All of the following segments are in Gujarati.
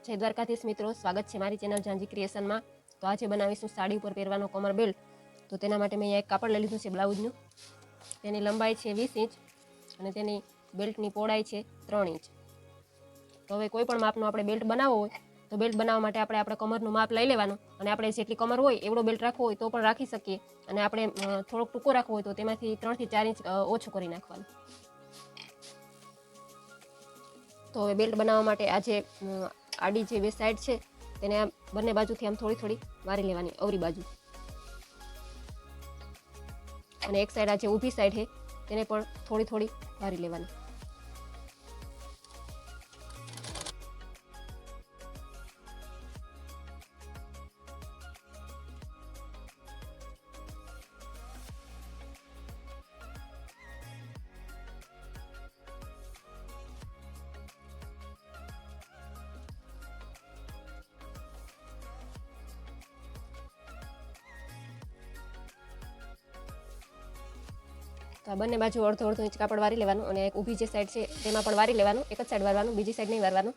જય દ્વારકાધીશ મિત્રો, સ્વાગત છે મારી ચેનલ ઝાંઝી ક્રિએશનમાં। તો આજે બનાવીશું સાડી ઉપર પહેરવાનો કમર બેલ્ટ। તો તેના માટે મેં અહીંયા એક કાપડ લઈ લીધું છે બ્લાઉઝનું। તેની લંબાઈ છે 20 ઇંચ અને તેની બેલ્ટની પહોળાઈ છે 3 ઇંચ। તો હવે કોઈ પણ માપનો આપણે બેલ્ટ બનાવવો હોય તો બેલ્ટ બનાવવા માટે આપણે કમરનું માપ લઈ લેવાનું અને આપણે જેટલી કમર હોય એવડો બેલ્ટ રાખવો હોય તો પણ રાખી શકીએ અને આપણે થોડોક ટૂંકો રાખવો હોય તો તેમાંથી 3 થી 4 ઇંચ ઓછું કરી નાખવાનું। તો હવે બેલ્ટ બનાવવા માટે આ જે આડી જે બે સાઈડ છે તેને આમ બંને બાજુથી આમ થોડી થોડી વારી લેવાની, અવરી બાજુ, અને એક સાઈડ આ જે ઊભી સાઈડ છે તેને પણ થોડી થોડી વારી લેવાની। તો આ બંને બાજુ અડધો અડધો ઇંચ કાપડ વારી લેવાનું અને એક ઊભી જે સાઈડ છે તેમાં પણ વારી લેવાનું, એક જ સાઈડ વારવાનું, બીજી સાઈડ નહીં વારવાનું।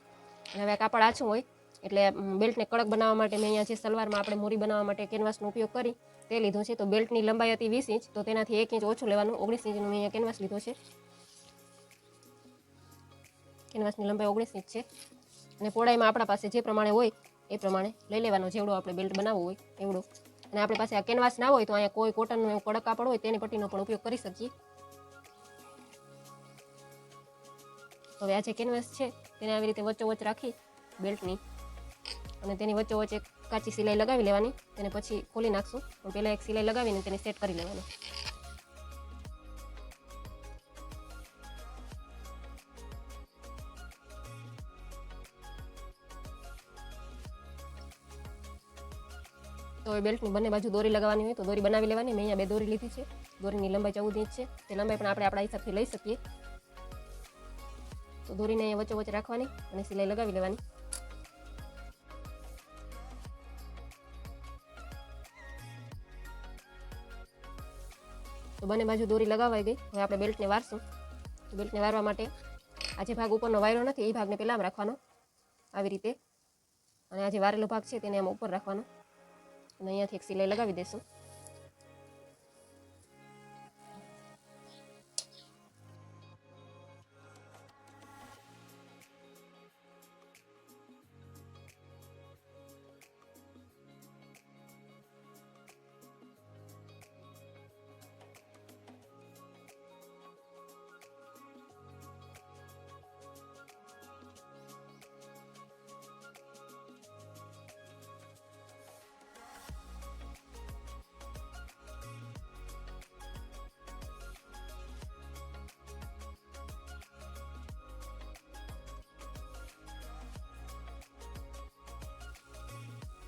અને હવે આ કાપડ આછું હોય એટલે બેલ્ટને કડક બનાવવા માટે મેં અહીંયા જે સલવારમાં આપણે મોરી બનાવવા માટે કેનવાસનો ઉપયોગ કરી તે લીધો છે। તો બેલ્ટની લંબાઈ હતી 20 ઇંચ, તો તેનાથી 1 ઇંચ ઓછું લેવાનું, 19 ઇંચનું મેં અહીંયા કેનવાસ લીધો છે। કેનવાસની લંબાઈ 19 ઇંચ છે અને પહોળાઈમાં આપણા પાસે જે પ્રમાણે હોય એ પ્રમાણે લઈ લેવાનો, જેવડો આપણે બેલ્ટ બનાવવો હોય એવડો। અને આપણી પાસે આ કેનવાસ ના હોય તો અહીંયા કોઈ કોટનનું એવું કડક કાપડ હોય તેની પટ્ટીનો પણ ઉપયોગ કરી શકીએ। હવે આ જે કેનવાસ છે તેને આવી રીતે વચ્ચોવચ્ચ રાખી બેલ્ટની અને તેની વચ્ચોવચ્ચ એક કાચી સિલાઈ લગાવી લેવાની, તેને પછી ખોલી નાખશું પણ પહેલાં એક સિલાઈ લગાવીને તેને સેટ કરી લેવાનું। તો એ બેલ્ટની બંને બાજુ દોરી લગાવવાની હોય તો દોરી બનાવી લેવાની। મેં અહીંયા 2 દોરી લીધી છે, દોરીની લંબાઈ 14 ઇંચ છે, તે લંબાઈ પણ આપણે આપણા હિસાબથી લઈ શકીએ। તો દોરીને અહીંયા વચ્ચોવચ્ચ રાખવાની અને સિલાઈ લગાવી લેવાની। તો બંને બાજુ દોરી લગાવાઈ ગઈ, હવે આપણે બેલ્ટને વારશું। તો બેલ્ટને વારવા માટે આ જે ભાગ ઉપરનો વાયરો નથી એ ભાગને પહેલાં રાખવાનો આવી રીતે, અને આ જે વારેલો ભાગ છે તેને આમ ઉપર રાખવાનો અને અહીંયાથી એક સિલાઈ લગાવી દઈશું।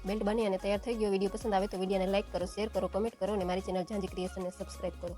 બેલ્ટ બની અને તૈયાર થઈ ગયો। વિડીયો પસંદ આવે તો વિડીયોને લાઇક કરો, શેર કરો, કમેન્ટ કરો અને મારી ચેનલ ઝાંઝી ક્રિએશનને સબસ્ક્રાઈબ કરો।